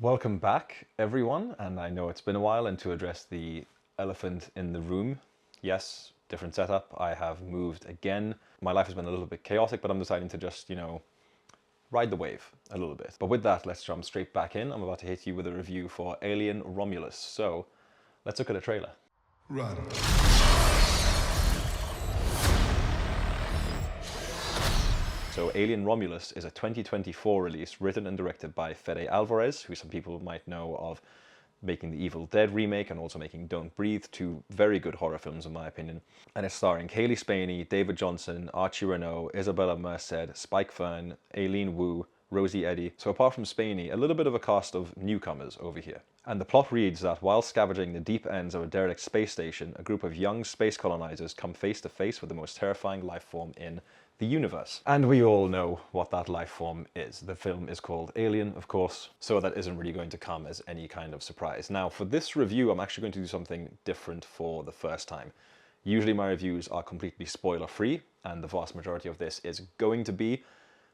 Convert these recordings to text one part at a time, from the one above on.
Welcome back, everyone, and I know it's been a while, and to address the elephant in the room, yes, different setup. I have moved again. My life has been a little bit chaotic, but I'm deciding to just, ride the wave a little bit. But with that, let's jump straight back in. I'm about to hit you with a review for Alien Romulus. So, let's look at a trailer. Run. So Alien Romulus is a 2024 release written and directed by Fede Alvarez, who some people might know of making the Evil Dead remake and also making Don't Breathe, two very good horror films in my opinion. And it's starring Cailee, Spaeny, David Jonsson, Archie Renault, Isabella Merced, Spike Fern, Aileen Wu, Rosie Eddy. So apart from Spaeny, a little bit of a cast of newcomers over here. And the plot reads that while scavenging the deep ends of a derelict space station, a group of young space colonizers come face to face with the most terrifying life form in the universe. And we all know what that life form is. The film is called Alien, of course, so that isn't really going to come as any kind of surprise. Now, for this review, I'm actually going to do something different for the first time. Usually my reviews are completely spoiler-free, and the vast majority of this is going to be,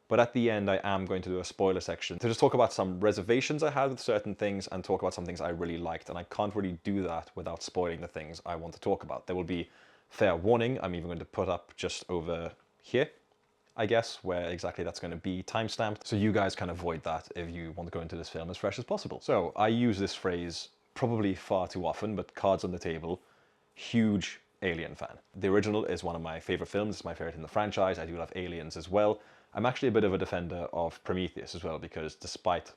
but at the end I am going to do a spoiler section to just talk about some reservations I had with certain things and talk about some things I really liked, and I can't really do that without spoiling the things I want to talk about. There will be fair warning. I'm even going to put up just over here, I guess, where exactly that's going to be timestamped, so you guys can avoid that if you want to go into this film as fresh as possible. So I use this phrase probably far too often, but cards on the table, huge Alien fan. The original is one of my favorite films. It's my favorite in the franchise. I do love Aliens as well. I'm actually a bit of a defender of Prometheus as well, because despite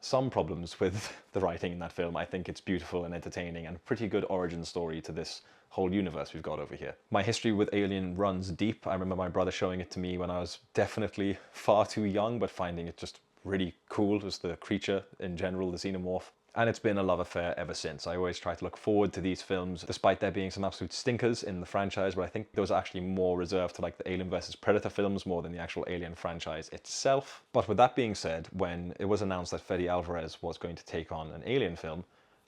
some problems with the writing in that film, I think it's beautiful and entertaining and a pretty good origin story to this whole universe we've got over here. My history with Alien runs deep. I remember my brother showing it to me when I was definitely far too young, but finding it just really cool, just the creature in general, the xenomorph. And it's been a love affair ever since. I always try to look forward to these films, despite there being some absolute stinkers in the franchise, but I think those are actually more reserved to like the Alien vs Predator films more than the actual Alien franchise itself. But with that being said, when it was announced that Fede Alvarez was going to take on an Alien film,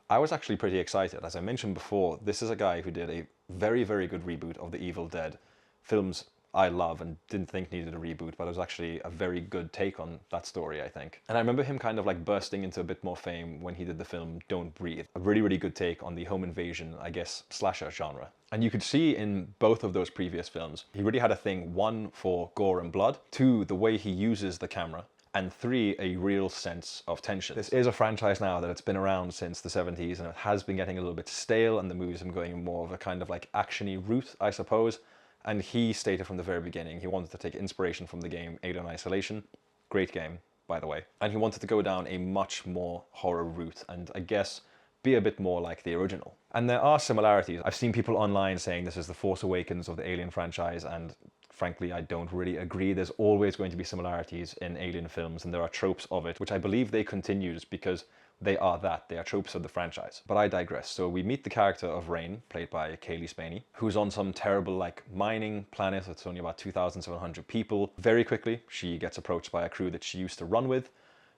I was actually pretty excited. As I mentioned before, this is a guy who did a very, very good reboot of the Evil Dead films I love and didn't think needed a reboot, but it was actually a very good take on that story, I think. And I remember him kind of like bursting into a bit more fame when he did the film Don't Breathe. A really, really good take on the home invasion, I guess, slasher genre. And you could see in both of those previous films, he really had a thing, one, for gore and blood, two, the way he uses the camera, and three, a real sense of tension. This is a franchise now that it's been around since the 70s, and it has been getting a little bit stale, and the movies have been going more of a kind of like action-y route, I suppose. And he stated from the very beginning he wanted to take inspiration from the game Alien Isolation. Great game, by the way. And he wanted to go down a much more horror route and I guess be a bit more like the original. And there are similarities. I've seen people online saying this is the Force Awakens of the Alien franchise, and frankly, I don't really agree. There's always going to be similarities in Alien films, and there are tropes of it, which I believe they continues because they are that. They are tropes of the franchise. But I digress. So we meet the character of Rain, played by Cailee Spaeny, who's on some terrible like mining planet that's only about 2,700 people. Very quickly, she gets approached by a crew that she used to run with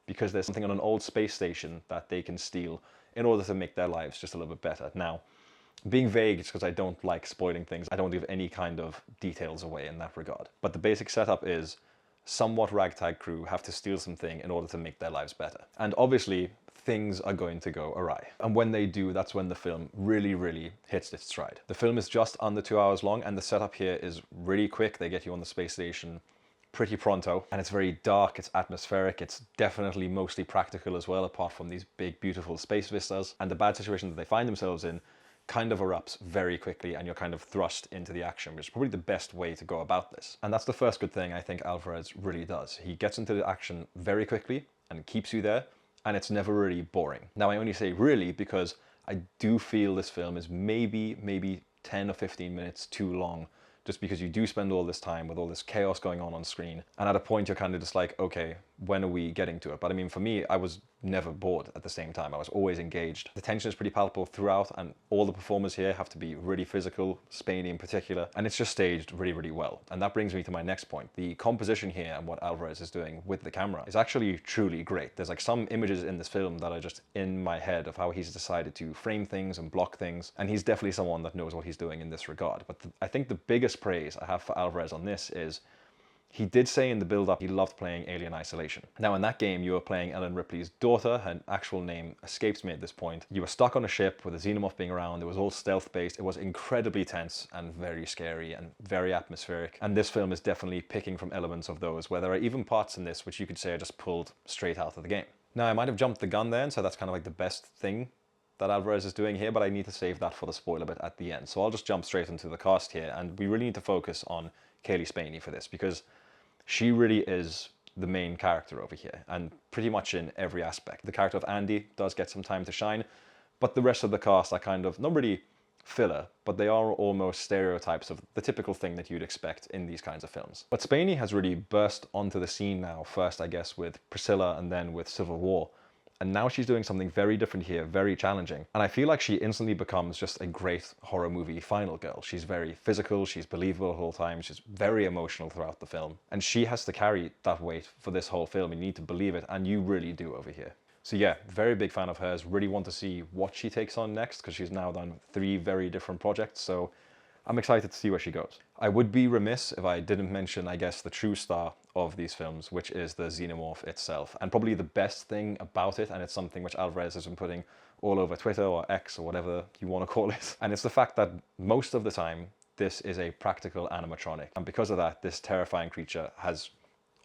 because there's something on an old space station that they can steal in order to make their lives just a little bit better. Now, being vague is because I don't like spoiling things. I don't give any kind of details away in that regard. But the basic setup is somewhat ragtag crew have to steal something in order to make their lives better. And obviously, things are going to go awry. And when they do, that's when the film really, really hits its stride. The film is just under 2 hours long, and the setup here is really quick. They get you on the space station pretty pronto, and it's very dark, it's atmospheric, it's definitely mostly practical as well, apart from these big, beautiful space vistas. And the bad situation that they find themselves in kind of erupts very quickly, and you're kind of thrust into the action, which is probably the best way to go about this. And that's the first good thing I think Alvarez really does. He gets into the action very quickly and keeps you there, and it's never really boring. Now, I only say really because I do feel this film is maybe 10 or 15 minutes too long, just because you do spend all this time with all this chaos going on screen, and at a point you're kind of just like, okay, when are we getting to it? But I mean, for me, I was never bored at the same time. I was always engaged. The tension is pretty palpable throughout, and all the performers here have to be really physical, Spaeny in particular, and it's just staged really, really well. And that brings me to my next point. The composition here and what Alvarez is doing with the camera is actually truly great. There's like some images in this film that are just in my head of how he's decided to frame things and block things, and he's definitely someone that knows what he's doing in this regard. But I think the biggest praise I have for Alvarez on this is He did say in the build-up he loved playing Alien Isolation. Now in that game you were playing Ellen Ripley's daughter, her actual name escapes me at this point. You were stuck on a ship with a xenomorph being around, it was all stealth-based, it was incredibly tense and very scary and very atmospheric. And this film is definitely picking from elements of those, where there are even parts in this which you could say are just pulled straight out of the game. Now I might have jumped the gun there, and so that's kind of like the best thing that Alvarez is doing here, but I need to save that for the spoiler bit at the end. So I'll just jump straight into the cast here, and we really need to focus on Cailee Spaeny for this, because she really is the main character over here, and pretty much in every aspect. The character of Andy does get some time to shine, but the rest of the cast are kind of, not really filler, but they are almost stereotypes of the typical thing that you'd expect in these kinds of films. But Spaeny has really burst onto the scene now, first I guess with Priscilla and then with Civil War. And now she's doing something very different here, very challenging. And I feel like she instantly becomes just a great horror movie final girl. She's very physical, she's believable the whole time, she's very emotional throughout the film. And she has to carry that weight for this whole film. You need to believe it, and you really do over here. So yeah, very big fan of hers. Really want to see what she takes on next, because she's now done 3 very different projects. So I'm excited to see where she goes. I would be remiss if I didn't mention, I guess, the true star of these films, which is the xenomorph itself. And probably the best thing about it, and it's something which Alvarez has been putting all over Twitter or X or whatever you want to call it, and it's the fact that most of the time this is a practical animatronic. And because of that, this terrifying creature has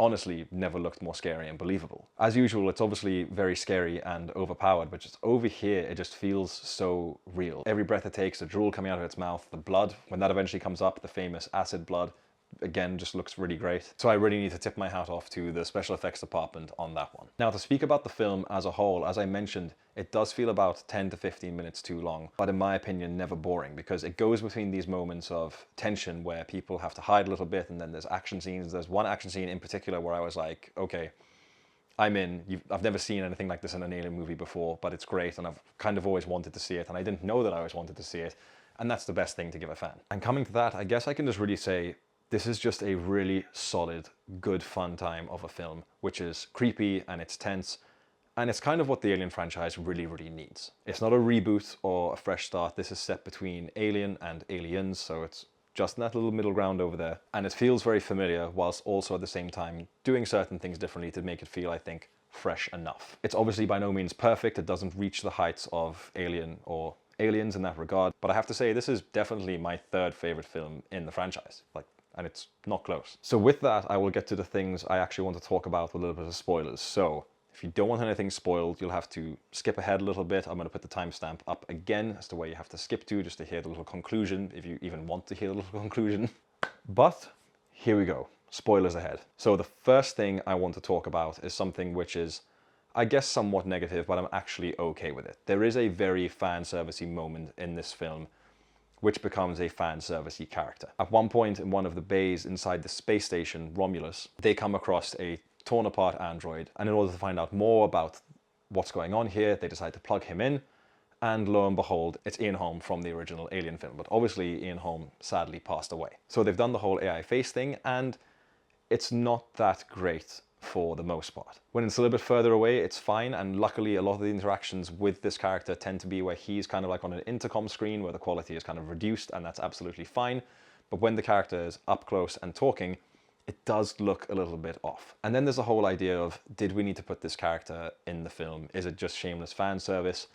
honestly never looked more scary and believable. As usual, it's obviously very scary and overpowered, but just over here, it just feels so real. Every breath it takes, the drool coming out of its mouth, the blood, when that eventually comes up, the famous acid blood, again, just looks really great. So I really need to tip my hat off to the special effects department on that one. Now, to speak about the film as a whole, as I mentioned, it does feel about 10 to 15 minutes too long, but in my opinion, never boring, because it goes between these moments of tension where people have to hide a little bit, and then there's action scenes. There's one action scene in particular where I was like, okay, I'm in. I've never seen anything like this in an alien movie before, but it's great, and I've kind of always wanted to see it, and I didn't know that I always wanted to see it, and that's the best thing to give a fan. And coming to that, I guess I can just really say, this is just a really solid, good, fun time of a film, which is creepy and it's tense, and it's kind of what the Alien franchise really, really needs. It's not a reboot or a fresh start. This is set between Alien and Aliens, so it's just in that little middle ground over there. And it feels very familiar, whilst also at the same time doing certain things differently to make it feel, I think, fresh enough. It's obviously by no means perfect. It doesn't reach the heights of Alien or Aliens in that regard, but I have to say this is definitely my 3rd favorite film in the franchise. And it's not close. So with that, I will get to the things I actually want to talk about with a little bit of spoilers. So if you don't want anything spoiled, you'll have to skip ahead a little bit. I'm going to put the timestamp up again as to where you have to skip to, just to hear the little conclusion, if you even want to hear the little conclusion. But here we go, spoilers ahead. So the first thing I want to talk about is something which is, I guess, somewhat negative, but I'm actually okay with it. There is a very fan-servicey moment in this film which becomes a fan-servicey character. At one point in one of the bays inside the space station, Romulus, they come across a torn-apart android, and in order to find out more about what's going on here, they decide to plug him in, and lo and behold, it's Ian Holm from the original Alien film, but obviously Ian Holm sadly passed away. So they've done the whole AI face thing, and it's not that great for the most part. When it's a little bit further away, it's fine, and luckily a lot of the interactions with this character tend to be where he's kind of like on an intercom screen where the quality is kind of reduced, and that's absolutely fine. But when the character is up close and talking, it does look a little bit off. And then there's the whole idea of, did we need to put this character in the film? Is it just shameless fan service?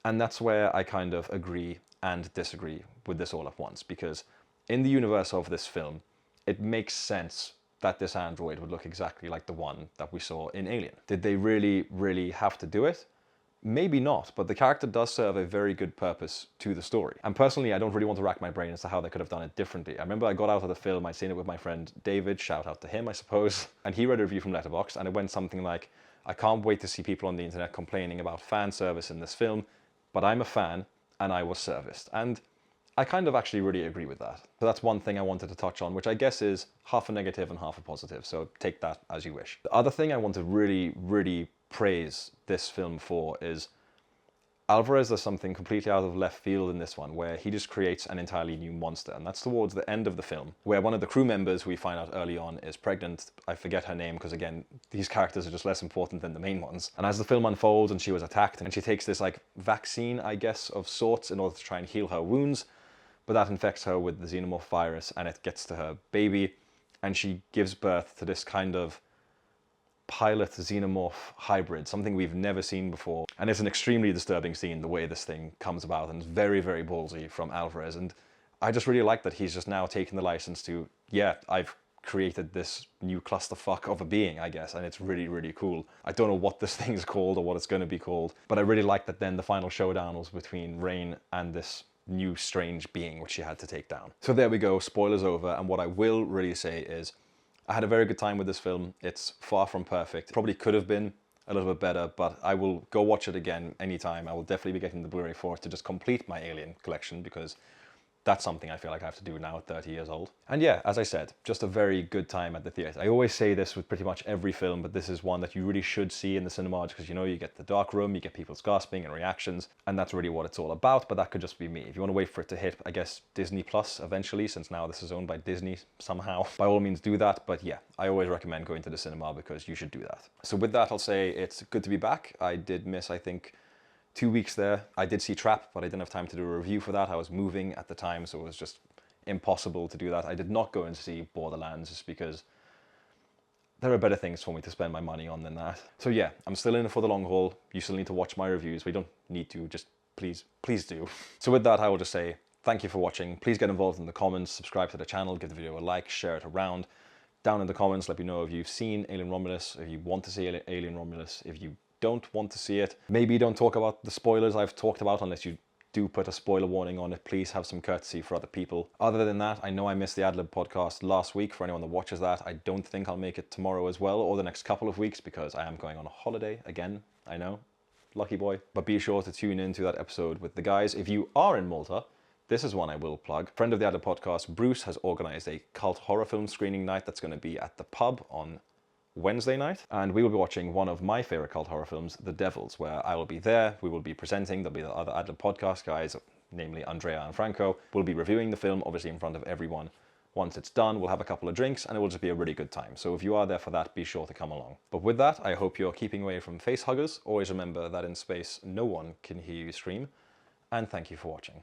And that's where I kind of agree and disagree with this all at once, because in the universe of this film, it makes sense that this android would look exactly like the one that we saw in Alien. Did they really, really have to do it? Maybe not, but the character does serve a very good purpose to the story. And personally, I don't really want to rack my brain as to how they could have done it differently. I remember I got out of the film, I'd seen it with my friend David, shout out to him, I suppose, and he read a review from Letterboxd, and it went something like, I can't wait to see people on the internet complaining about fan service in this film, but I'm a fan, and I was serviced. And I kind of actually really agree with that. So that's one thing I wanted to touch on, which I guess is half a negative and half a positive, so take that as you wish. The other thing I want to really, really praise this film for is Alvarez does something completely out of left field in this one, where he just creates an entirely new monster, and that's towards the end of the film, where one of the crew members we find out early on is pregnant. I forget her name, because again, these characters are just less important than the main ones. And as the film unfolds and she was attacked, and she takes this like vaccine, I guess, of sorts in order to try and heal her wounds, but that infects her with the xenomorph virus, and it gets to her baby, and she gives birth to this kind of pilot xenomorph hybrid, something we've never seen before. And it's an extremely disturbing scene, the way this thing comes about, and it's very, very ballsy from Alvarez. And I just really like that he's just now taken the license to, yeah, I've created this new clusterfuck of a being, I guess, and it's really, really cool. I don't know what this thing's called or what it's going to be called, but I really like that then the final showdown was between Rain and this new strange being which she had to take down. So there we go, spoilers over, and what I will really say is I had a very good time with this film. It's far from perfect. Probably could have been a little bit better, but I will go watch it again anytime. I will definitely be getting the Blu-ray for it to just complete my Alien collection, because that's something I feel like I have to do now at 30 years old. And yeah, as I said, just a very good time at the theatre. I always say this with pretty much every film, but this is one that you really should see in the cinema, because, you know, you get the dark room, you get people's gasping and reactions, and that's really what it's all about. But that could just be me. If you want to wait for it to hit, I guess, Disney Plus eventually, since now this is owned by Disney somehow, by all means do that. But yeah, I always recommend going to the cinema because you should do that. So with that, I'll say it's good to be back. I did miss, I think, 2 weeks there. I did see Trap, but I didn't have time to do a review for that. I was moving at the time, so it was just impossible to do that. I did not go and see Borderlands just because there are better things for me to spend my money on than that. So yeah, I'm still in it for the long haul. You still need to watch my reviews. We don't need to, just please do. So with that, I will just say thank you for watching. Please get involved in the comments, subscribe to the channel, give the video a like, share it around. Down in the comments, let me know if you've seen Alien Romulus, if you want to see Alien Romulus, if you don't want to see it. Maybe don't talk about the spoilers I've talked about unless you do put a spoiler warning on it. Please have some courtesy for other people. Other than that, I know I missed the Adlib podcast last week. For anyone that watches that, I don't think I'll make it tomorrow as well, or the next couple of weeks, because I am going on a holiday again. I know, lucky boy. But be sure to tune in to that episode with the guys. If you are in Malta, this is one I will plug. Friend of the Adlib podcast, Bruce, has organized a cult horror film screening night that's going to be at the pub on Wednesday night, and we will be watching one of my favorite cult horror films, The Devils, where I will be there. We will be presenting. There'll be the other Adlib podcast guys, namely Andrea and Franco. We'll be reviewing the film, obviously in front of everyone. Once it's done, we'll have a couple of drinks, and it will just be a really good time. So if you are there for that, be sure to come along. But with that, I hope you're keeping away from face huggers. Always remember that in space, no one can hear you scream. And thank you for watching.